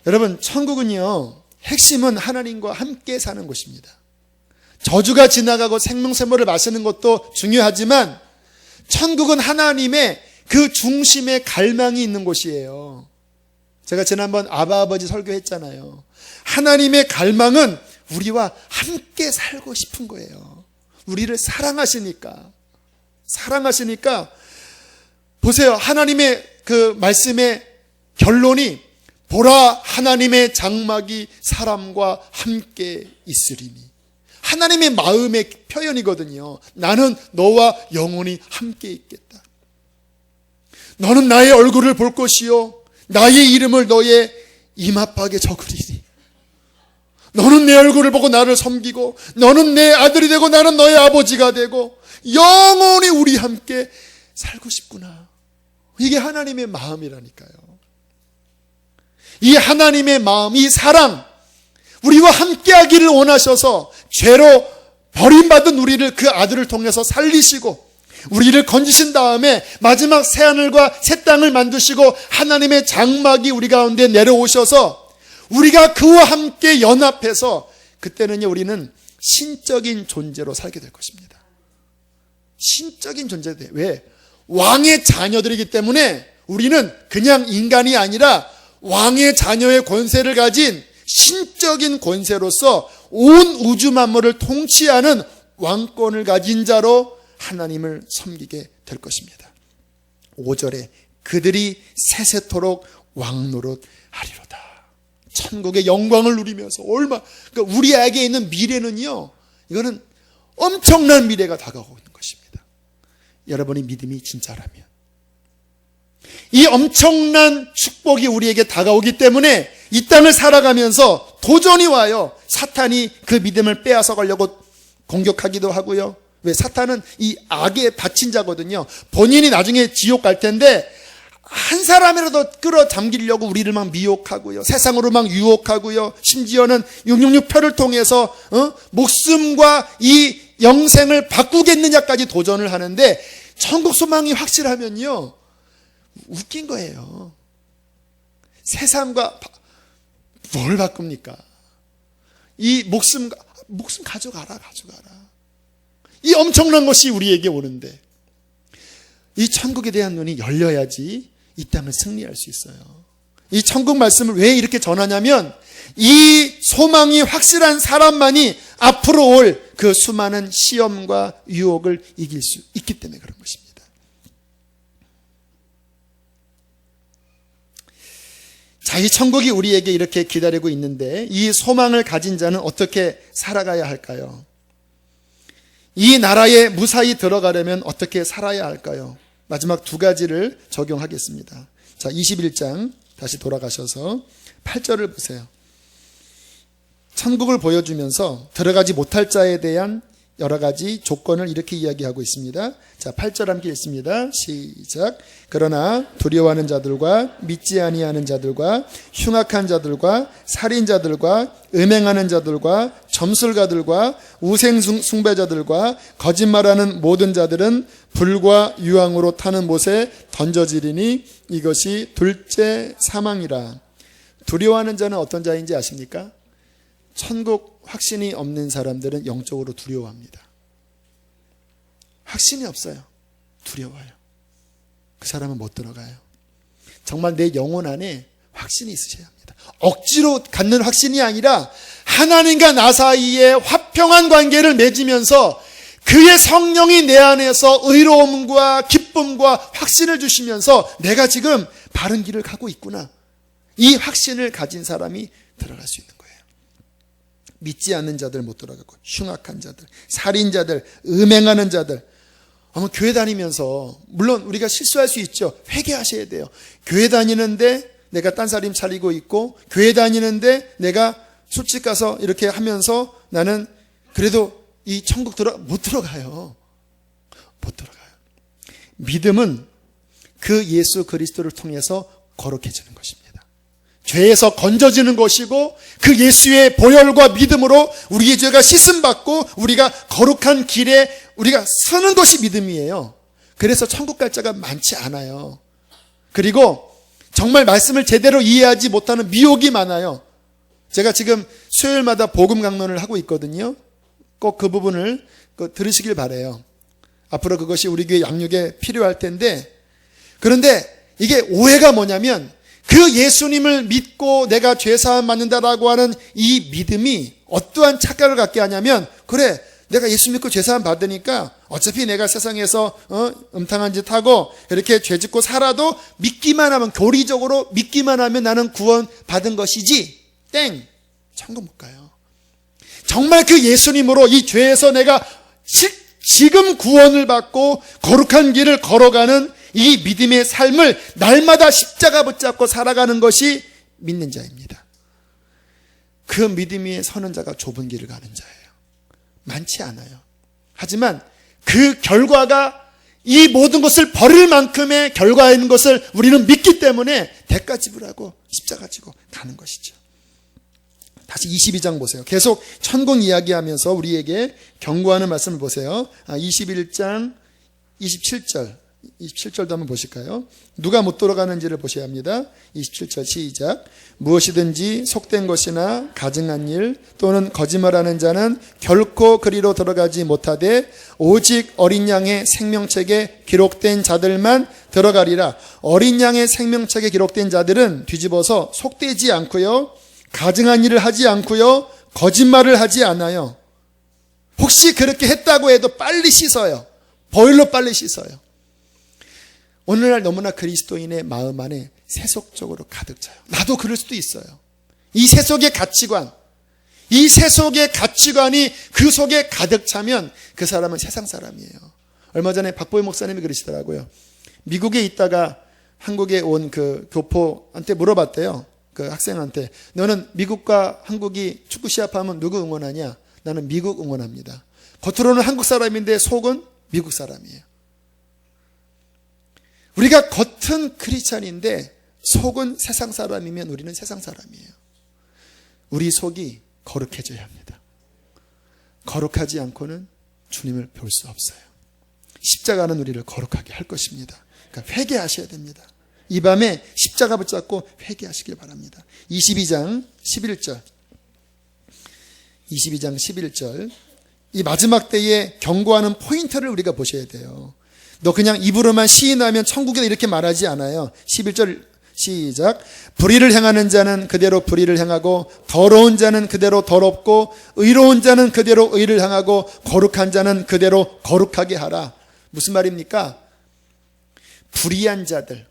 [SPEAKER 1] 여러분, 천국은요, 핵심은 하나님과 함께 사는 곳입니다. 저주가 지나가고 생명샘물을 마시는 것도 중요하지만 천국은 하나님의 그 중심에 갈망이 있는 곳이에요. 제가 지난번 아버지 설교했잖아요. 하나님의 갈망은 우리와 함께 살고 싶은 거예요. 우리를 사랑하시니까 보세요. 하나님의 그 말씀의 결론이 보라, 하나님의 장막이 사람과 함께 있으리니. 하나님의 마음의 표현이거든요. 나는 너와 영원히 함께 있겠다. 너는 나의 얼굴을 볼 것이요 나의 이름을 너의 이마박에 적으리니. 너는 내 얼굴을 보고 나를 섬기고, 너는 내 아들이 되고 나는 너의 아버지가 되고 영원히 우리 함께 살고 싶구나. 이게 하나님의 마음이라니까요. 이 하나님의 마음, 이 사랑, 우리와 함께하기를 원하셔서 죄로 버림받은 우리를 그 아들을 통해서 살리시고 우리를 건지신 다음에 마지막 새하늘과 새 땅을 만드시고 하나님의 장막이 우리 가운데 내려오셔서 우리가 그와 함께 연합해서 그때는요 우리는 신적인 존재로 살게 될 것입니다. 신적인 존재들. 왜? 왕의 자녀들이기 때문에 우리는 그냥 인간이 아니라 왕의 자녀의 권세를 가진 신적인 권세로서 온 우주 만물을 통치하는 왕권을 가진 자로 하나님을 섬기게 될 것입니다. 5절에 그들이 세세토록 왕노릇하리로다. 천국의 영광을 누리면서 그러니까 우리에게 있는 미래는요, 이거는 엄청난 미래가 다가오고 있는 것입니다. 여러분의 믿음이 진짜라면 이 엄청난 축복이 우리에게 다가오기 때문에 이 땅을 살아가면서 도전이 와요. 사탄이 그 믿음을 빼앗아 가려고 공격하기도 하고요. 왜? 사탄은 이 악의 받친 자거든요. 본인이 나중에 지옥 갈 텐데 한 사람이라도 끌어당기려고 우리를 막 미혹하고요. 세상으로 막 유혹하고요. 심지어는 666표를 통해서 목숨과 이 영생을 바꾸겠느냐까지 도전을 하는데 천국 소망이 확실하면요. 웃긴 거예요. 세상과 뭘 바꿉니까? 이 목숨 가져가라. 이 엄청난 것이 우리에게 오는데 이 천국에 대한 눈이 열려야지 이 땅을 승리할 수 있어요. 이 천국 말씀을 왜 이렇게 전하냐면 이 소망이 확실한 사람만이 앞으로 올 그 수많은 시험과 유혹을 이길 수 있기 때문에 그런 것입니다. 자, 이 천국이 우리에게 이렇게 기다리고 있는데 이 소망을 가진 자는 어떻게 살아가야 할까요? 이 나라에 무사히 들어가려면 어떻게 살아야 할까요? 마지막 두 가지를 적용하겠습니다. 자, 21장 다시 돌아가셔서 8절을 보세요. 천국을 보여주면서 들어가지 못할 자에 대한 여러 가지 조건을 이렇게 이야기하고 있습니다. 자, 8절 함께 읽습니다. 시작. 그러나 두려워하는 자들과 믿지 아니하는 자들과 흉악한 자들과 살인자들과 음행하는 자들과 점술가들과 우생 숭배자들과 거짓말하는 모든 자들은 불과 유황으로 타는 못에 던져지리니 이것이 둘째 사망이라. 두려워하는 자는 어떤 자인지 아십니까? 천국 확신이 없는 사람들은 영적으로 두려워합니다. 확신이 없어요. 두려워요. 그 사람은 못 들어가요. 정말 내 영혼 안에 확신이 있으셔야 합니다. 억지로 갖는 확신이 아니라 하나님과 나 사이에 화평한 관계를 맺으면서 그의 성령이 내 안에서 의로움과 기쁨과 확신을 주시면서 내가 지금 바른 길을 가고 있구나. 이 확신을 가진 사람이 들어갈 수 있는 거예요. 믿지 않는 자들 못 들어가고 흉악한 자들, 살인자들, 음행하는 자들. 교회 다니면서 물론 우리가 실수할 수 있죠. 회개하셔야 돼요. 교회 다니는데 내가 딴살림 차리고 있고 교회 다니는데 내가 술집 가서 이렇게 하면서 나는 그래도 이 천국 못 들어가요. 못 들어가요. 믿음은 그 예수 그리스도를 통해서 거룩해지는 것입니다. 죄에서 건져지는 것이고 그 예수의 보혈과 믿음으로 우리의 죄가 씻음받고 우리가 거룩한 길에 우리가 서는 것이 믿음이에요. 그래서 천국 갈 자가 많지 않아요. 그리고 정말 말씀을 제대로 이해하지 못하는 미혹이 많아요. 제가 지금 수요일마다 복음 강론을 하고 있거든요. 꼭 그 부분을 들으시길 바라요. 앞으로 그것이 우리 교회 양육에 필요할 텐데, 그런데 이게 오해가 뭐냐면 그 예수님을 믿고 내가 죄사함 받는다라고 하는 이 믿음이 어떠한 착각을 갖게 하냐면, 그래 내가 예수 믿고 죄사함 받으니까 어차피 내가 세상에서 음탕한 짓 하고 이렇게 죄 짓고 살아도 믿기만 하면, 교리적으로 믿기만 하면 나는 구원 받은 것이지, 땡, 천국 못 가요. 정말 그 예수님으로 이 죄에서 내가 지금 구원을 받고 거룩한 길을 걸어가는 이 믿음의 삶을 날마다 십자가 붙잡고 살아가는 것이 믿는 자입니다. 그 믿음 위에 서는 자가 좁은 길을 가는 자예요. 많지 않아요. 하지만 그 결과가 이 모든 것을 버릴 만큼의 결과인 것을 우리는 믿기 때문에 대가 지불하고 십자가 지고 가는 것이죠. 다시 22장 보세요. 계속 천국 이야기하면서 우리에게 경고하는 말씀을 보세요. 21장 27절도 한번 보실까요? 누가 못 돌아가는지를 보셔야 합니다. 27절 시작. 무엇이든지 속된 것이나 가증한 일 또는 거짓말하는 자는 결코 그리로 들어가지 못하되 오직 어린 양의 생명책에 기록된 자들만 들어가리라. 어린 양의 생명책에 기록된 자들은 뒤집어서 속되지 않고요, 가증한 일을 하지 않고요, 거짓말을 하지 않아요. 혹시 그렇게 했다고 해도 빨리 씻어요. 보일러 빨리 씻어요. 오늘날 너무나 그리스도인의 마음 안에 세속적으로 가득 차요. 나도 그럴 수도 있어요. 이 세속의 가치관, 이 세속의 가치관이 그 속에 가득 차면 그 사람은 세상 사람이에요. 얼마 전에 박보희 목사님이 그러시더라고요. 미국에 있다가 한국에 온 그 교포한테 물어봤대요. 그 학생한테, 너는 미국과 한국이 축구 시합하면 누구 응원하냐? 나는 미국 응원합니다. 겉으로는 한국 사람인데 속은 미국 사람이에요. 우리가 겉은 크리스찬인데 속은 세상 사람이면 우리는 세상 사람이에요. 우리 속이 거룩해져야 합니다. 거룩하지 않고는 주님을 볼 수 없어요. 십자가는 우리를 거룩하게 할 것입니다. 그러니까 회개하셔야 됩니다. 이 밤에 십자가 붙잡고 회개하시길 바랍니다. 22장 11절 이 마지막 때에 경고하는 포인트를 우리가 보셔야 돼요. 너 그냥 입으로만 시인하면 천국이다 이렇게 말하지 않아요. 11절 시작. 불의를 행하는 자는 그대로 불의를 행하고 더러운 자는 그대로 더럽고 의로운 자는 그대로 의를 행하고 거룩한 자는 그대로 거룩하게 하라. 무슨 말입니까? 불의한 자들,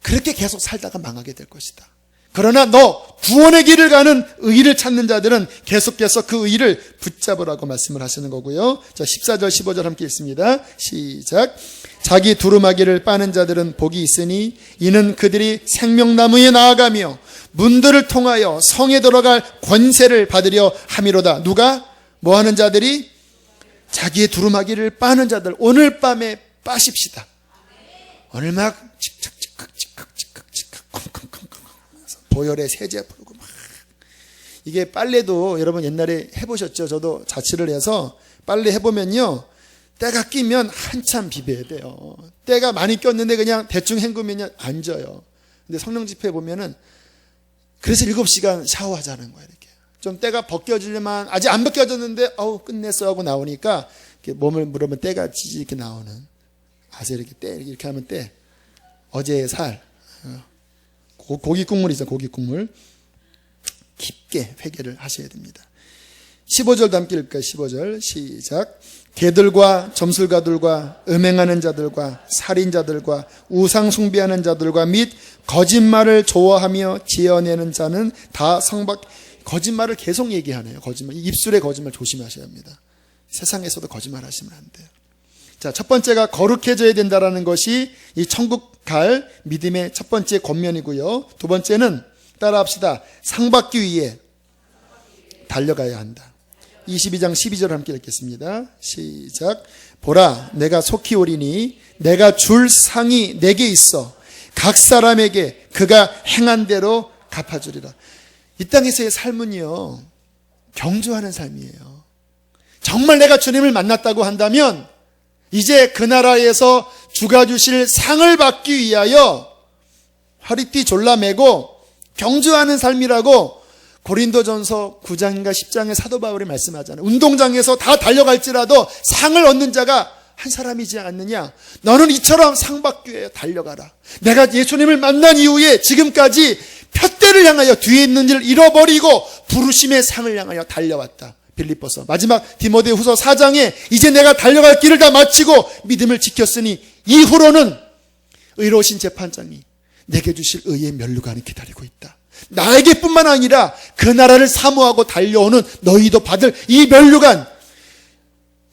[SPEAKER 1] 그렇게 계속 살다가 망하게 될 것이다. 그러나 너 구원의 길을 가는 의를 찾는 자들은 계속해서 그 의를 붙잡으라고 말씀을 하시는 거고요. 자, 14절 15절 함께 읽습니다. 시작. 자기 두루마기를 빠는 자들은 복이 있으니 이는 그들이 생명나무에 나아가며 문들을 통하여 성에 들어갈 권세를 받으려 함이로다. 누가? 뭐 하는 자들이? 자기의 두루마기를 빠는 자들. 오늘 밤에 빠십시다. 오늘 막 직각 콩콩콩콩 보혈에 세제 풀고 막. 이게 빨래도 여러분 옛날에 해보셨죠? 저도 자취를 해서 빨래 해보면요, 때가 끼면 한참 비벼야 돼요. 때가 많이 꼈는데 그냥 대충 헹구면 안 져요. 근데 성령 집회 보면은 그래서 7시간 샤워하자는 거예요. 이렇게 좀 때가 벗겨지려면 아직 안 벗겨졌는데 끝냈어 하고 나오니까 이렇게 몸을 물으면 때가 지지 이렇게 나오는. 아세요? 이렇게 때 이렇게 하면 때 어제의 살, 고기 국물 있어요. 고기 국물 깊게 회개를 하셔야 됩니다. 15절도 함께 읽을까요? 15절 시작. 개들과 점술가들과 음행하는 자들과 살인자들과 우상 숭배하는 자들과 및 거짓말을 좋아하며 지어내는 자는 다 거짓말을 계속 얘기하네요. 거짓말, 입술의 거짓말 조심하셔야 합니다. 세상에서도 거짓말 하시면 안 돼요. 자, 첫 번째가 거룩해져야 된다라는 것이 이 천국 갈 믿음의 첫 번째 권면이고요. 두 번째는 따라합시다. 상 받기 위해 달려가야 한다. 22장 12절 함께 읽겠습니다. 시작. 보라, 내가 속히 오리니 내가 줄 상이 내게 있어 각 사람에게 그가 행한 대로 갚아주리라. 이 땅에서의 삶은요, 경주하는 삶이에요. 정말 내가 주님을 만났다고 한다면 이제 그 나라에서 주가 주실 상을 받기 위하여 허리띠 졸라매고 경주하는 삶이라고 고린도전서 9장인가 10장의 사도 바울이 말씀하잖아요. 운동장에서 다 달려갈지라도 상을 얻는 자가 한 사람이지 않느냐. 너는 이처럼 상 받기 위해 달려가라. 내가 예수님을 만난 이후에 지금까지 푯대를 향하여 뒤에 있는 일을 잃어버리고 부르심의 상을 향하여 달려왔다. 빌립보서. 마지막 디모데후서 4장에 이제 내가 달려갈 길을 다 마치고 믿음을 지켰으니 이후로는 의로우신 재판장이 내게 주실 의의 면류관이 기다리고 있다. 나에게뿐만 아니라 그 나라를 사모하고 달려오는 너희도 받을 이 면류관.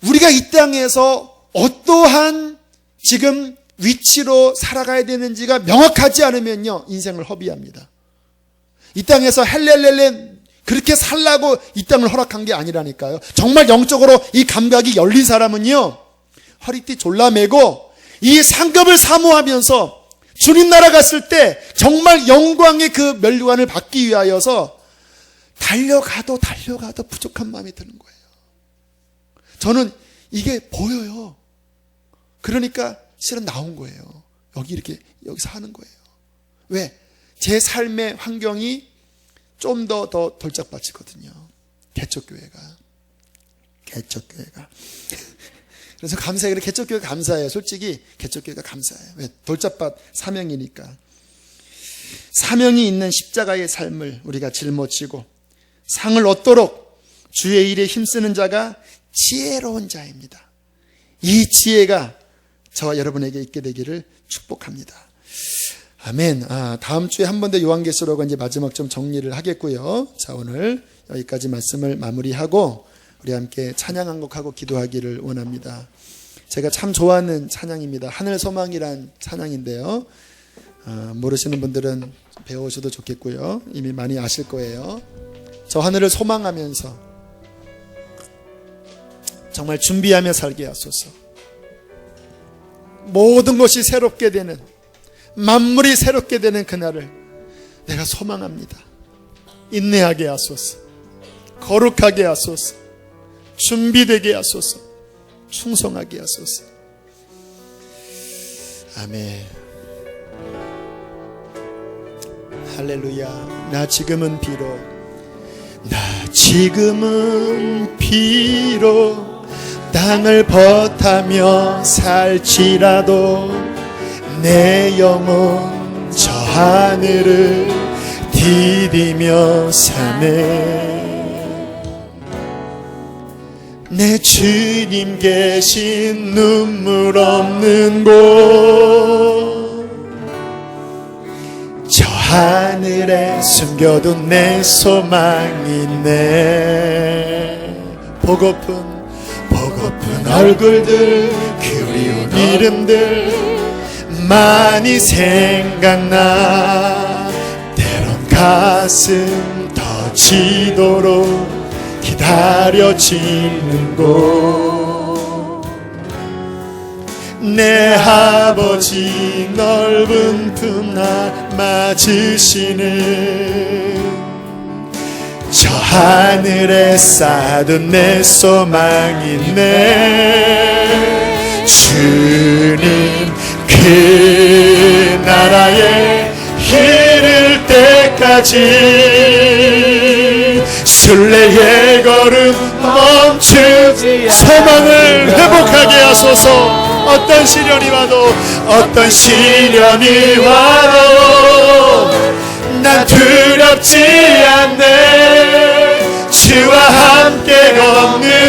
[SPEAKER 1] 우리가 이 땅에서 어떠한 지금 위치로 살아가야 되는지가 명확하지 않으면요, 인생을 허비합니다. 이 땅에서 헬렐렐레 그렇게 살라고 이 땅을 허락한 게 아니라니까요. 정말 영적으로 이 감각이 열린 사람은요, 허리띠 졸라매고 이 상급을 사모하면서 주님 나라 갔을 때 정말 영광의 그 면류관을 받기 위하여서 달려가도 부족한 마음이 드는 거예요. 저는 이게 보여요. 그러니까 실은 나온 거예요. 여기서 하는 거예요. 왜? 제 삶의 환경이 좀 더 돌짝밭이거든요. 개척교회가. 그래서 감사해요. 개척교회가 감사해요. 솔직히 개척교회가 감사해요. 왜? 돌짝밭 사명이니까. 사명이 있는 십자가의 삶을 우리가 짊어지고 상을 얻도록 주의 일에 힘쓰는 자가 지혜로운 자입니다. 이 지혜가 저와 여러분에게 있게 되기를 축복합니다. 아멘. 다음 주에 한 번 더 요한계시록은 이제 마지막 좀 정리를 하겠고요. 자, 오늘 여기까지 말씀을 마무리하고 우리 함께 찬양 한 곡하고 기도하기를 원합니다. 제가 참 좋아하는 찬양입니다. 하늘소망이란 찬양인데요. 모르시는 분들은 배우셔도 좋겠고요. 이미 많이 아실 거예요. 저 하늘을 소망하면서 정말 준비하며 살게 하소서. 모든 것이 새롭게 되는, 만물이 새롭게 되는 그날을 내가 소망합니다. 인내하게 하소서. 거룩하게 하소서. 준비되게 하소서. 충성하게 하소서. 아멘. 할렐루야. 나 지금은 비록 땅을 벗하며 살지라도 내 영혼 저 하늘을 디디며 사네. 내 주님 계신 눈물 없는 곳 저 하늘에 숨겨둔 내 소망이 있네. 보고픈 얼굴들 그리운 이름들 많이 생각나. 때론 가슴 터지도록 기다려지는 곳 내 아버지 넓은 품 맞으시는 저 하늘에 쌓아둔 내 소망이 있네. 주님 그 나라에 이를 때까지 순례의 걸음 멈추지 소망을 회복하게 하소서. 어떤 시련이 와도 난 두렵지 않네. 주와 함께 걷는